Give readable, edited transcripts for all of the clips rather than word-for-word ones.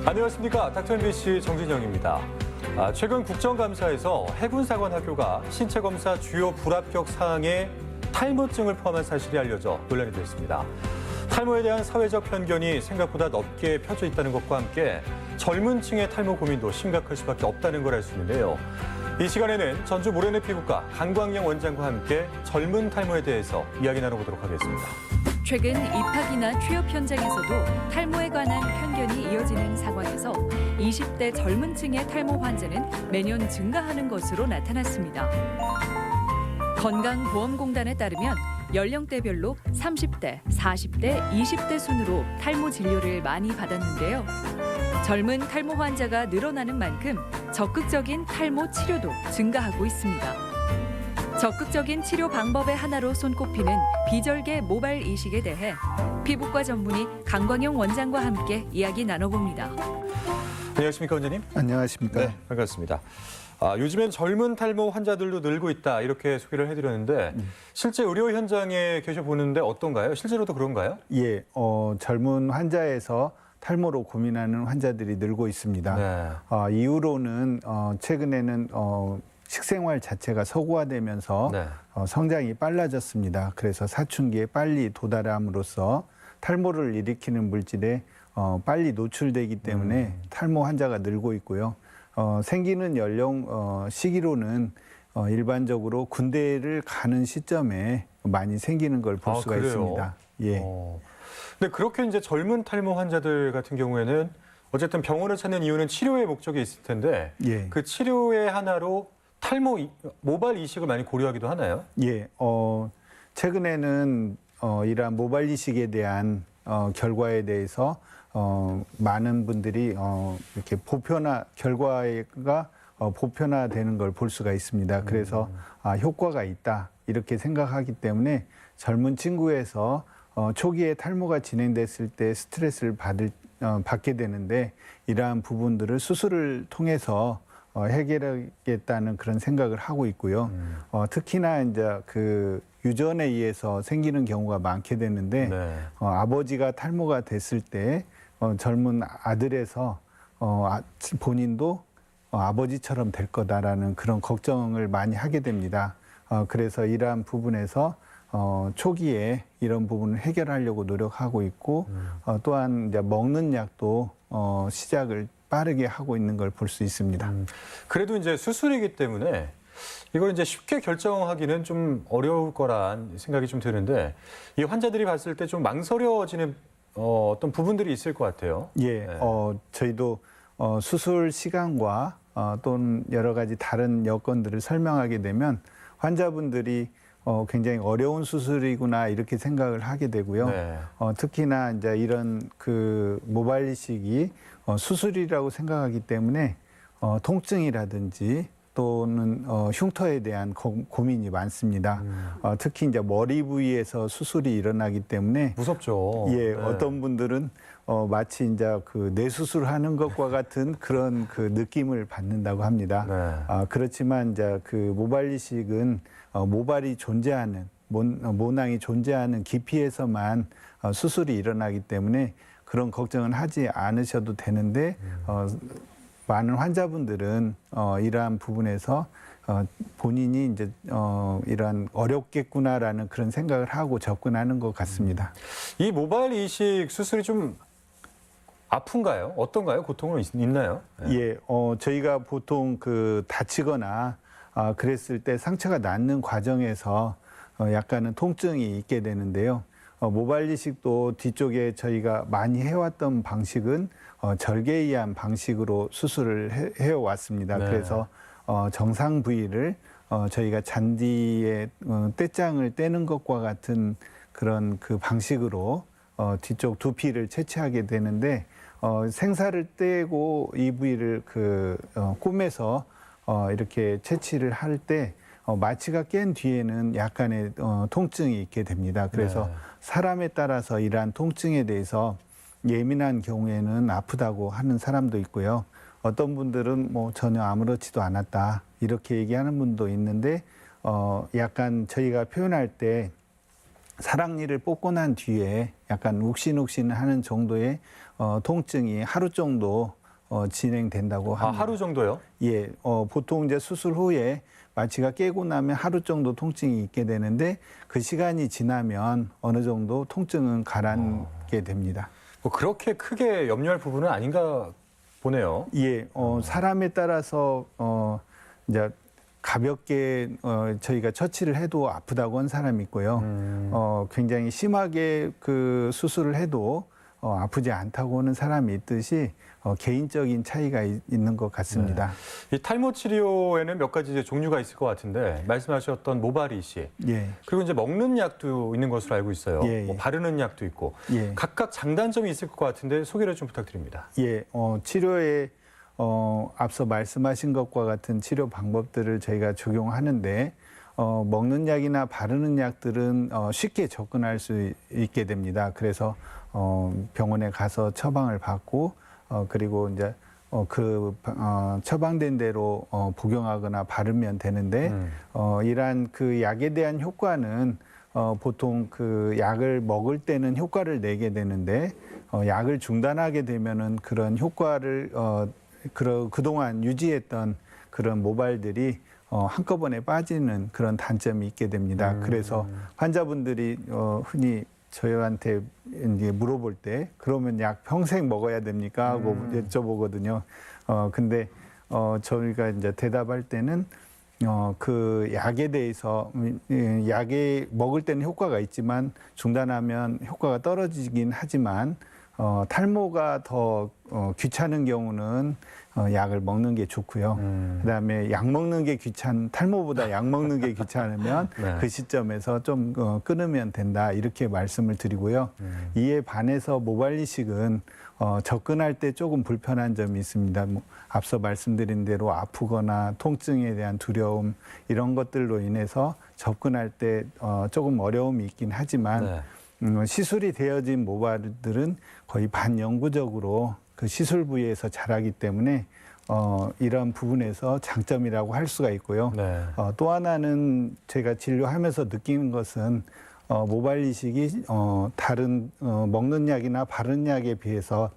안녕하십니까. 닥터 MBC 정진영입니다. 최근 국정감사에서 해군사관학교가 신체검사 주요 불합격 사항에 탈모증을 포함한 사실이 알려져 논란이 됐습니다. 탈모에 대한 사회적 편견이 생각보다 넓게 펴져 있다는 것과 함께 젊은 층의 탈모 고민도 심각할 수밖에 없다는 걸 알 수 있는데요. 이 시간에는 전주 모래내 피부과 강광영 원장과 함께 젊은 탈모에 대해서 이야기 나눠보도록 하겠습니다. 최근 입학이나 취업 현장에서도 탈모에 관한 편견이 이어지는 상황에서 20대 젊은 층의 탈모 환자는 매년 증가하는 것으로 나타났습니다. 건강보험공단에 따르면 연령대별로 30대, 40대, 20대 순으로 탈모 진료를 많이 받았는데요. 젊은 탈모 환자가 늘어나는 만큼 적극적인 탈모 치료도 증가하고 있습니다. 적극적인 치료 방법의 하나로 손꼽히는 비절개 모발 이식에 대해 피부과 전문의 강광영 원장과 함께 이야기 나눠봅니다. 안녕하십니까, 원장님? 안녕하십니까. 네, 반갑습니다. 요즘엔 젊은 탈모 환자들도 늘고 있다 이렇게 소개를 해드렸는데 실제 의료 현장에 계셔보는데 어떤가요? 실제로도 그런가요? 예, 젊은 환자에서 탈모로 고민하는 환자들이 늘고 있습니다. 네. 이후로는 최근에는 식생활 자체가 서구화되면서 네. 성장이 빨라졌습니다. 그래서 사춘기에 빨리 도달함으로써 탈모를 일으키는 물질에 빨리 노출되기 때문에 탈모 환자가 늘고 있고요. 생기는 연령 시기로는 일반적으로 군대를 가는 시점에 많이 생기는 걸 볼 수가 그래요? 있습니다. 예. 근데 그렇게 이제 젊은 탈모 환자들 같은 경우에는 어쨌든 병원을 찾는 이유는 치료의 목적이 있을 텐데 예. 그 치료의 하나로 탈모 모발 이식을 많이 고려하기도 하나요? 예, 최근에는 이러한 모발 이식에 대한 결과에 대해서 많은 분들이 이렇게 결과가 보편화되는 걸 볼 수가 있습니다. 그래서 효과가 있다 이렇게 생각하기 때문에 젊은 친구에서 초기에 탈모가 진행됐을 때 스트레스를 받게 되는데 이러한 부분들을 수술을 통해서 해결하겠다는 그런 생각을 하고 있고요. 특히나 이제 그 유전에 의해서 생기는 경우가 많게 되는데 네. 아버지가 탈모가 됐을 때 젊은 아들에서 본인도 아버지처럼 될 거다라는 그런 걱정을 많이 하게 됩니다. 그래서 이러한 부분에서 초기에 이런 부분을 해결하려고 노력하고 있고 또한 이제 먹는 약도 시작을 빠르게 하고 있는 걸 볼 수 있습니다. 그래도 이제 수술이기 때문에 이걸 이제 쉽게 결정하기는 좀 어려울 거란 생각이 좀 드는데 이 환자들이 봤을 때 좀 망설여지는 어떤 부분들이 있을 것 같아요. 예, 네. 저희도 수술 시간과 또는 여러 가지 다른 여건들을 설명하게 되면 환자분들이 굉장히 어려운 수술이구나 이렇게 생각을 하게 되고요. 네. 특히나 이제 이런 그 모발 이식이 수술이라고 생각하기 때문에 통증이라든지 또는 흉터에 대한 고민이 많습니다. 특히 이제 머리 부위에서 수술이 일어나기 때문에 무섭죠. 예, 네. 어떤 분들은 마치 이제 그 뇌수술하는 것과 같은 그런 그 느낌을 받는다고 합니다. 네. 그렇지만 이제 그 모발 이식은 모발이 존재하는 모낭이 존재하는 깊이에서만 수술이 일어나기 때문에 그런 걱정은 하지 않으셔도 되는데 많은 환자분들은 이러한 부분에서 본인이 이제 이러한 어렵겠구나라는 그런 생각을 하고 접근하는 것 같습니다. 이 모발 이식 수술이 좀 아픈가요? 어떤가요? 고통은 있나요? 네. 예, 저희가 보통 그 다치거나 그랬을 때 상처가 낫는 과정에서 약간은 통증이 있게 되는데요. 모발 이식도 뒤쪽에 저희가 많이 해왔던 방식은 절개에 의한 방식으로 수술을 해왔습니다. 네. 그래서 정상 부위를 저희가 잔디에 떼장을 떼는 것과 같은 그런 그 방식으로 뒤쪽 두피를 채취하게 되는데 생사를 떼고 이 부위를 꼬매서 이렇게 채취를 할 때 마취가 깬 뒤에는 약간의 통증이 있게 됩니다. 그래서 네. 사람에 따라서 이러한 통증에 대해서 예민한 경우에는 아프다고 하는 사람도 있고요. 어떤 분들은 뭐 전혀 아무렇지도 않았다 이렇게 얘기하는 분도 있는데 약간 저희가 표현할 때 사랑니를 뽑고 난 뒤에 약간 욱신욱신하는 정도의 통증이 하루 정도 진행된다고 합니다. 하루 정도요? 예, 보통 이제 수술 후에 마취가 깨고 나면 하루 정도 통증이 있게 되는데 그 시간이 지나면 어느 정도 통증은 가라앉게 됩니다. 뭐 그렇게 크게 염려할 부분은 아닌가 보네요. 예, 사람에 따라서 이제 가볍게 저희가 처치를 해도 아프다고 한 사람이 있고요. 굉장히 심하게 그 수술을 해도 아프지 않다고 하는 사람이 있듯이 개인적인 차이가 있는 것 같습니다. 이 탈모 치료에는 몇 가지 이제 종류가 있을 것 같은데 말씀하셨던 모발 이식 예, 그리고 이제 먹는 약도 있는 것으로 알고 있어요. 예, 뭐 예. 바르는 약도 있고 예. 각각 장단점이 있을 것 같은데 소개를 좀 부탁드립니다. 예, 치료에 앞서 말씀하신 것과 같은 치료 방법들을 저희가 적용하는데 먹는 약이나 바르는 약들은 쉽게 접근할 수 있게 됩니다. 그래서 병원에 가서 처방을 받고 그리고 이제 처방된 대로 복용하거나 바르면 되는데 이러한 그 약에 대한 효과는 보통 그 약을 먹을 때는 효과를 내게 되는데 약을 중단하게 되면은 그런 효과를 그동안 유지했던 그런 모발들이 한꺼번에 빠지는 그런 단점이 있게 됩니다. 그래서 환자분들이 흔히 저희한테 이제 물어볼 때 그러면 약 평생 먹어야 됩니까? 하고 여쭤보거든요. 근데 저희가 이제 대답할 때는 그 약에 대해서 약에 먹을 때는 효과가 있지만 중단하면 효과가 떨어지긴 하지만 탈모가 더 귀찮은 경우는 약을 먹는 게 좋고요. 그다음에 약 먹는 게 탈모보다 약 먹는 게 귀찮으면 네. 그 시점에서 좀 끊으면 된다 이렇게 말씀을 드리고요. 이에 반해서 모발 이식은 접근할 때 조금 불편한 점이 있습니다. 뭐 앞서 말씀드린 대로 아프거나 통증에 대한 두려움 이런 것들로 인해서 접근할 때 조금 어려움이 있긴 하지만 네. 시술이 되어진 모발들은 거의 반영구적으로 그 시술 부위에서 자라기 때문에 이런 부분에서 장점이라고 할 수가 있고요. 네. 또 하나는 제가 진료하면서 느끼는 것은 모발 이식이 다른 먹는 약이나 바르는 약에 비해서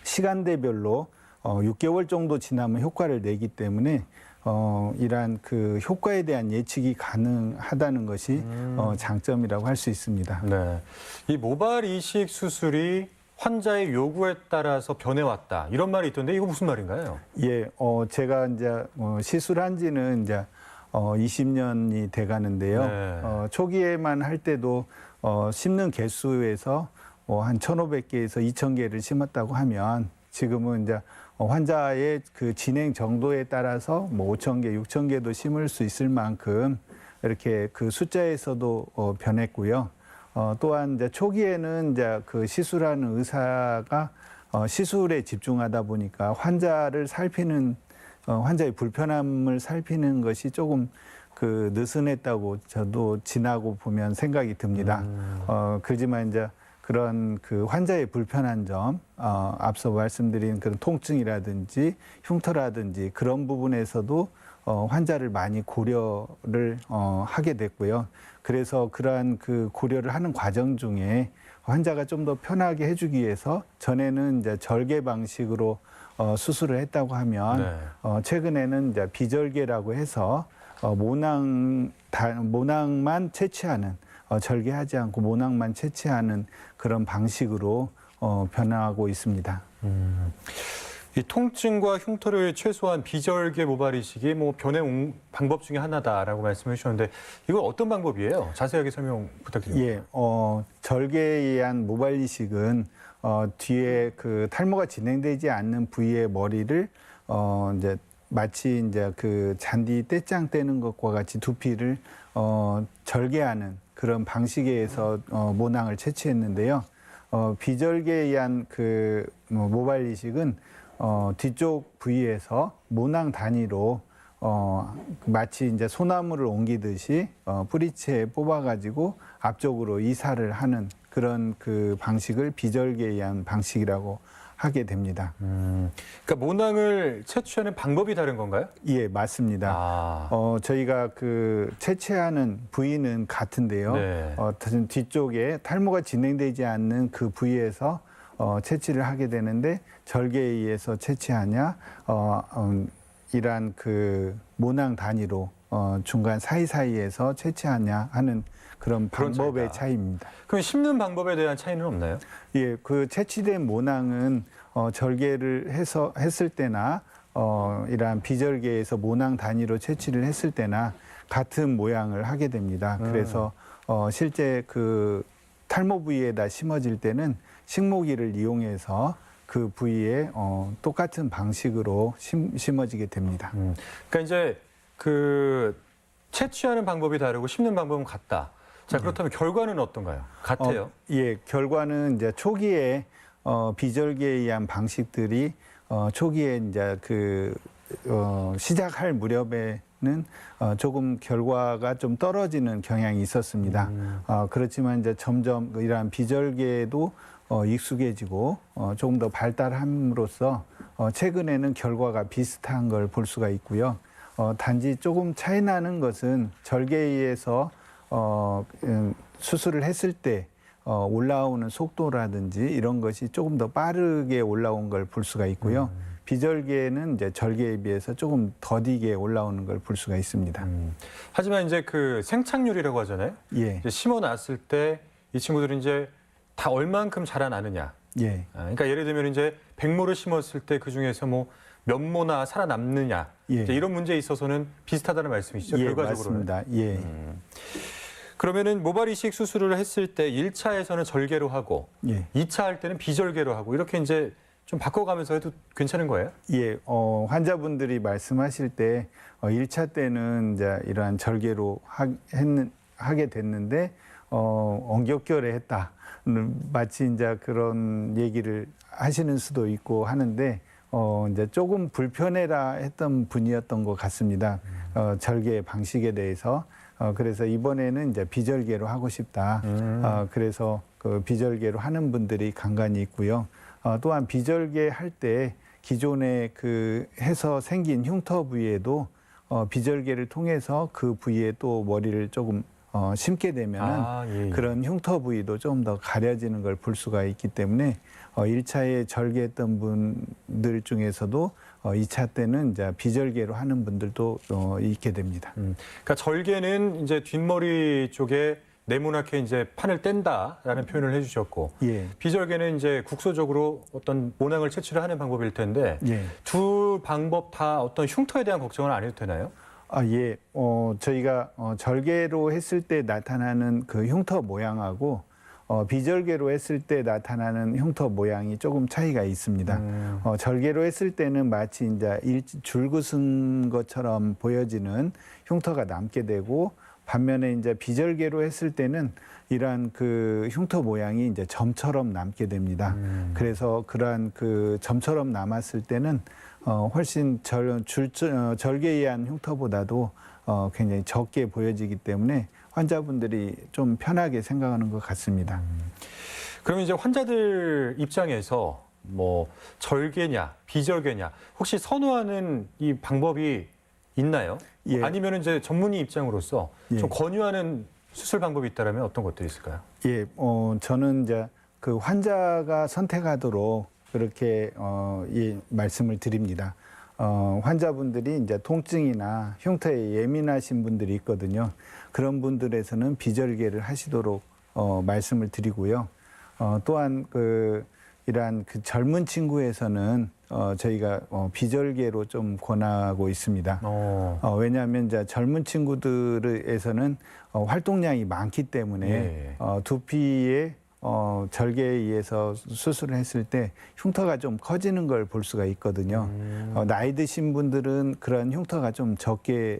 시간대별로 6개월 정도 지나면 효과를 내기 때문에 이러한 그 효과에 대한 예측이 가능하다는 것이 장점이라고 할 수 있습니다. 네. 이 모발 이식 수술이 환자의 요구에 따라서 변해왔다 이런 말이 있던데 이거 무슨 말인가요? 예, 제가 이제 시술한 지는 이제 20년이 돼 가는데요. 네. 초기에만 할 때도 심는 개수에서 한 1,500개에서 2,000개를 심었다고 하면 지금은 이제 환자의 그 진행 정도에 따라서 뭐 5,000개, 6,000개도 심을 수 있을 만큼 이렇게 그 숫자에서도 변했고요. 또한 이제 초기에는 이제 그 시술하는 의사가 시술에 집중하다 보니까 환자를 살피는 환자의 불편함을 살피는 것이 조금 그 느슨했다고 저도 지나고 보면 생각이 듭니다. 그렇지만 이제 그런 그 환자의 불편한 점, 앞서 말씀드린 그런 통증이라든지 흉터라든지 그런 부분에서도 환자를 많이 고려를 하게 됐고요. 그래서 그러한 그 고려를 하는 과정 중에 환자가 좀 더 편하게 해주기 위해서 전에는 이제 절개 방식으로 수술을 했다고 하면 네. 최근에는 이제 비절개라고 해서 모낭만 채취하는 절개하지 않고 모낭만 채취하는 그런 방식으로 변화하고 있습니다. 이 통증과 흉터를 최소화한 비절개 모발 이식이 뭐 변해온 방법 중에 하나다라고 말씀해 주셨는데 이건 어떤 방법이에요? 자세하게 설명 부탁드립니다. 예, 절개에 의한 모발 이식은 뒤에 그 탈모가 진행되지 않는 부위의 머리를 이제 마치 이제 그 잔디 떼짱 떼는 것과 같이 두피를 절개하는 그런 방식에서 모낭을 채취했는데요. 비절개에 의한 그 모발 이식은 뒤쪽 부위에서 모낭 단위로 마치 이제 소나무를 옮기듯이 뿌리채 뽑아가지고 앞쪽으로 이사를 하는 그런 그 방식을 비절개에 의한 방식이라고 하게 됩니다. 그러니까 모낭을 채취하는 방법이 다른 건가요? 예, 맞습니다. 저희가 그 채취하는 부위는 같은데요. 네. 뒤쪽에 탈모가 진행되지 않는 그 부위에서 채취를 하게 되는데 절개에 의해서 채취하냐, 이러한 그 모낭 단위로 중간 사이사이에서 채취하냐 하는 그런 그런 방법의 차이다. 차이입니다. 그럼 심는 방법에 대한 차이는 없나요? 예, 그 채취된 모낭은 절개를 했을 때나 이러한 비절개에서 모낭 단위로 채취를 했을 때나 같은 모양을 하게 됩니다. 그래서 실제 그 탈모 부위에다 심어질 때는 식모기를 이용해서 그 부위에 똑같은 방식으로 심어지게 됩니다. 그러니까 이제 그 채취하는 방법이 다르고 심는 방법은 같다. 자, 그렇다면 결과는 어떤가요? 같아요? 예, 결과는 이제 초기에 비절개에 의한 방식들이 초기에 이제 그 시작할 무렵에는 조금 결과가 좀 떨어지는 경향이 있었습니다. 그렇지만 이제 점점 이러한 비절개도 익숙해지고 조금 더 발달함으로써 최근에는 결과가 비슷한 걸 볼 수가 있고요. 단지 조금 차이 나는 것은 절개에 의해서 수술을 했을 때 올라오는 속도라든지 이런 것이 조금 더 빠르게 올라온 걸 볼 수가 있고요. 비절개는 이제 절개에 비해서 조금 더디게 올라오는 걸 볼 수가 있습니다. 하지만 이제 그 생착률이라고 하잖아요. 예, 이제 심어놨을 때 이 친구들이 이제 다 얼만큼 자라나느냐. 예, 그러니까 예를 들면 이제 100모를 심었을 때 그 중에서 뭐 몇 모나 살아남느냐. 예. 이제 이런 문제에 있어서는 비슷하다는 말씀이시죠? 예, 결과적으로는. 맞습니다. 예, 그러면은 모발 이식 수술을 했을 때 1차에서는 절개로 하고 예. 2차 할 때는 비절개로 하고 이렇게 이제 좀 바꿔가면서 해도 괜찮은 거예요? 예, 환자분들이 말씀하실 때 1차 때는 이제 이러한 절개로 하게 됐는데 엉겹결에 했다. 마치 이제 그런 얘기를 하시는 수도 있고 하는데 이제 조금 불편해라 했던 분이었던 것 같습니다. 절개 방식에 대해서. 그래서 이번에는 이제 비절개로 하고 싶다. 그래서 그 비절개로 하는 분들이 간간히 있고요. 또한 비절개 할 때 기존에 그 해서 생긴 흉터 부위에도 비절개를 통해서 그 부위에 또 머리를 조금 심게 되면은 예. 그런 흉터 부위도 좀 더 가려지는 걸 볼 수가 있기 때문에 1차에 절개했던 분들 중에서도 2차 때는 이제 비절개로 하는 분들도 있게 됩니다. 그러니까 절개는 이제 뒷머리 쪽에 네모나게 이제 판을 뗀다라는 표현을 해주셨고 예, 비절개는 이제 국소적으로 어떤 모낭을 채취를 하는 방법일 텐데 예. 두 방법 다 어떤 흉터에 대한 걱정은 안 해도 되나요? 예. 저희가 절개로 했을 때 나타나는 그 흉터 모양하고 비절개로 했을 때 나타나는 흉터 모양이 조금 차이가 있습니다. 절개로 했을 때는 마치 이제 줄긋은 것처럼 보여지는 흉터가 남게 되고 반면에 이제 비절개로 했을 때는 이러한 그 흉터 모양이 이제 점처럼 남게 됩니다. 그래서 그러한 그 점처럼 남았을 때는 훨씬 절개에 의한 흉터보다도 굉장히 적게 보여지기 때문에 환자분들이 좀 편하게 생각하는 것 같습니다. 그러면 이제 환자들 입장에서 뭐 절개냐 비절개냐 혹시 선호하는 이 방법이 있나요? 예. 아니면 이제 전문의 입장으로서 예. 좀 권유하는 수술 방법이 있다면 어떤 것들이 있을까요? 예, 저는 이제 그 환자가 선택하도록 그렇게 예, 말씀을 드립니다. 환자분들이 이제 통증이나 흉터에 예민하신 분들이 있거든요. 그런 분들에서는 비절개를 하시도록 말씀을 드리고요. 또한 이러한 그 젊은 친구에서는 저희가 비절개로 좀 권하고 있습니다. 왜냐하면 이제 젊은 친구들에서는 활동량이 많기 때문에 예. 두피에 절개에 의해서 수술을 했을 때 흉터가 좀 커지는 걸 볼 수가 있거든요. 나이 드신 분들은 그런 흉터가 좀 적게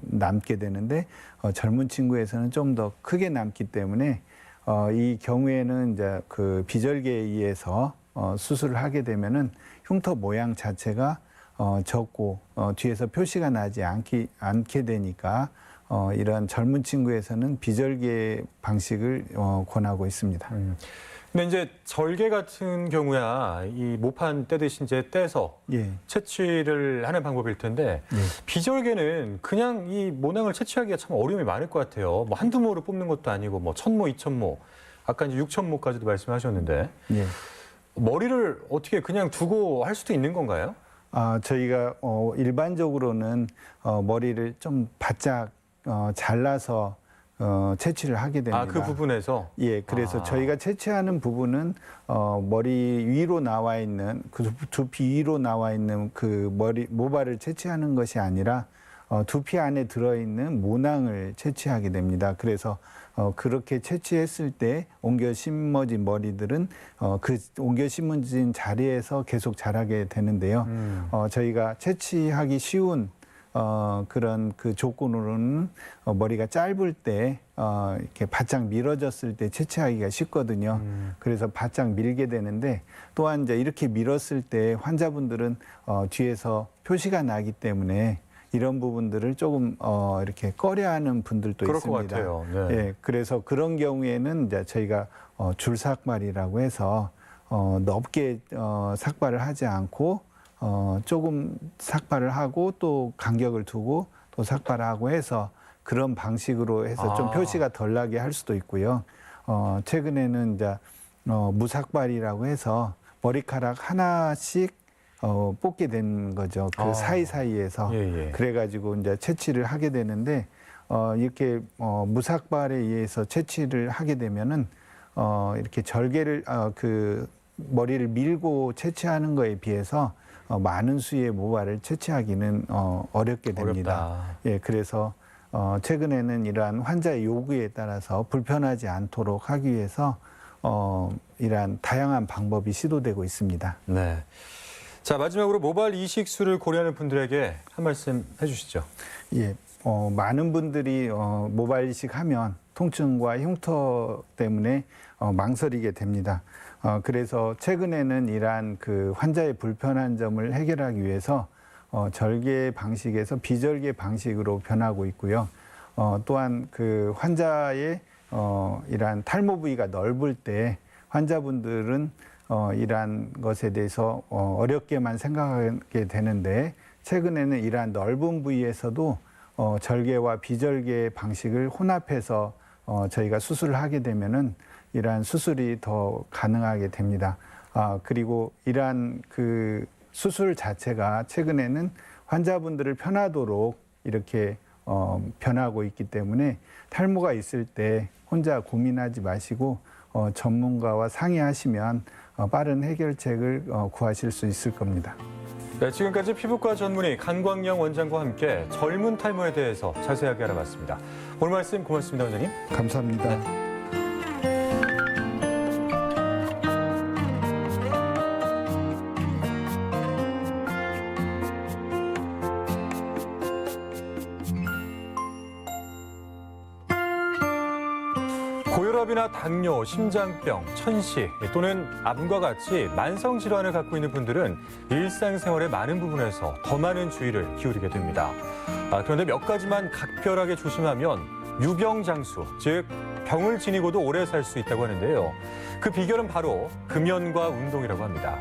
남게 되는데 젊은 친구에서는 좀 더 크게 남기 때문에 이 경우에는 이제 그 비절개에 의해서 수술을 하게 되면은 흉터 모양 자체가 적고 뒤에서 표시가 나지 않게 되니까 이런 젊은 친구에서는 비절개 방식을 권하고 있습니다. 근데 이제 절개 같은 경우야 이 모판 떼듯이 이제 떼서 예. 채취를 하는 방법일 텐데 예. 비절개는 그냥 이 모낭을 채취하기가 참 어려움이 많을 것 같아요. 뭐 한두 모를 뽑는 것도 아니고 뭐 1000모, 2000모, 아까 이제 6000모까지도 말씀하셨는데 예. 머리를 어떻게 그냥 두고 할 수도 있는 건가요? 저희가 일반적으로는 머리를 좀 바짝 잘라서 채취를 하게 됩니다. 그 부분에서? 예, 그래서 저희가 채취하는 부분은 머리 위로 나와 있는 그 두피 위로 나와 있는 그 머리 모발을 채취하는 것이 아니라 두피 안에 들어있는 모낭을 채취하게 됩니다. 그래서 그렇게 채취했을 때 옮겨 심어진 머리들은 그 옮겨 심어진 자리에서 계속 자라게 되는데요. 저희가 채취하기 쉬운 그런 그 조건으로는 머리가 짧을 때 이렇게 바짝 밀어졌을 때 채취하기가 쉽거든요. 그래서 바짝 밀게 되는데 또한 이제 이렇게 밀었을 때 환자분들은 뒤에서 표시가 나기 때문에 이런 부분들을 조금 이렇게 꺼려하는 분들도 그럴 있습니다. 것 같아요. 네. 예, 그래서 그런 경우에는 이제 저희가 줄삭발이라고 해서 넓게 삭발을 하지 않고 조금 삭발을 하고 또 간격을 두고 또 삭발을 하고 해서 그런 방식으로 해서 좀 표시가 덜 나게 할 수도 있고요. 최근에는 이제 무삭발이라고 해서 머리카락 하나씩 뽑게 된 거죠. 그 사이사이에서. 예, 예. 그래가지고 이제 채취를 하게 되는데, 이렇게 무삭발에 의해서 채취를 하게 되면은, 이렇게 절개를, 그 머리를 밀고 채취하는 거에 비해서 많은 수의 모발을 채취하기는 어렵게 됩니다. 어렵다. 예, 그래서 최근에는 이러한 환자의 요구에 따라서 불편하지 않도록 하기 위해서 이러한 다양한 방법이 시도되고 있습니다. 네. 자, 마지막으로 모발 이식술을 고려하는 분들에게 한 말씀 해주시죠. 예, 많은 분들이 모발 이식하면 통증과 흉터 때문에 망설이게 됩니다. 그래서 최근에는 이러한 그 환자의 불편한 점을 해결하기 위해서 절개 방식에서 비절개 방식으로 변하고 있고요. 또한 그 환자의 이러한 탈모 부위가 넓을 때 환자분들은 이러한 것에 대해서 어렵게만 생각하게 되는데 최근에는 이러한 넓은 부위에서도 절개와 비절개 방식을 혼합해서 저희가 수술을 하게 되면은 이러한 수술이 더 가능하게 됩니다. 그리고 이러한 그 수술 자체가 최근에는 환자분들을 편하도록 이렇게 변하고 있기 때문에 탈모가 있을 때 혼자 고민하지 마시고 전문가와 상의하시면 빠른 해결책을 구하실 수 있을 겁니다. 네, 지금까지 피부과 전문의 강광영 원장과 함께 젊은 탈모에 대해서 자세하게 알아봤습니다. 오늘 말씀 고맙습니다, 원장님. 감사합니다. 네. 고혈압이나 당뇨, 심장병, 천식 또는 암과 같이 만성 질환을 갖고 있는 분들은 일상생활의 많은 부분에서 더 많은 주의를 기울이게 됩니다. 그런데 몇 가지만 각별하게 조심하면 유병장수, 즉 병을 지니고도 오래 살 수 있다고 하는데요. 그 비결은 바로 금연과 운동이라고 합니다.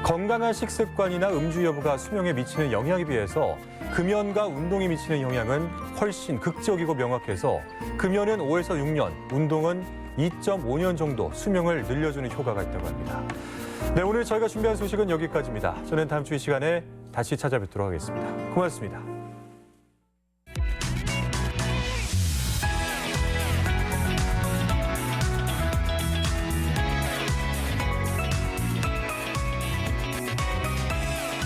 건강한 식습관이나 음주 여부가 수명에 미치는 영향에 비해서 금연과 운동이 미치는 영향은 훨씬 극적이고 명확해서 금연은 5에서 6년, 운동은 2.5년 정도 수명을 늘려주는 효과가 있다고 합니다. 네, 오늘 저희가 준비한 소식은 여기까지입니다. 저는 다음 주 이 시간에 다시 찾아뵙도록 하겠습니다. 고맙습니다.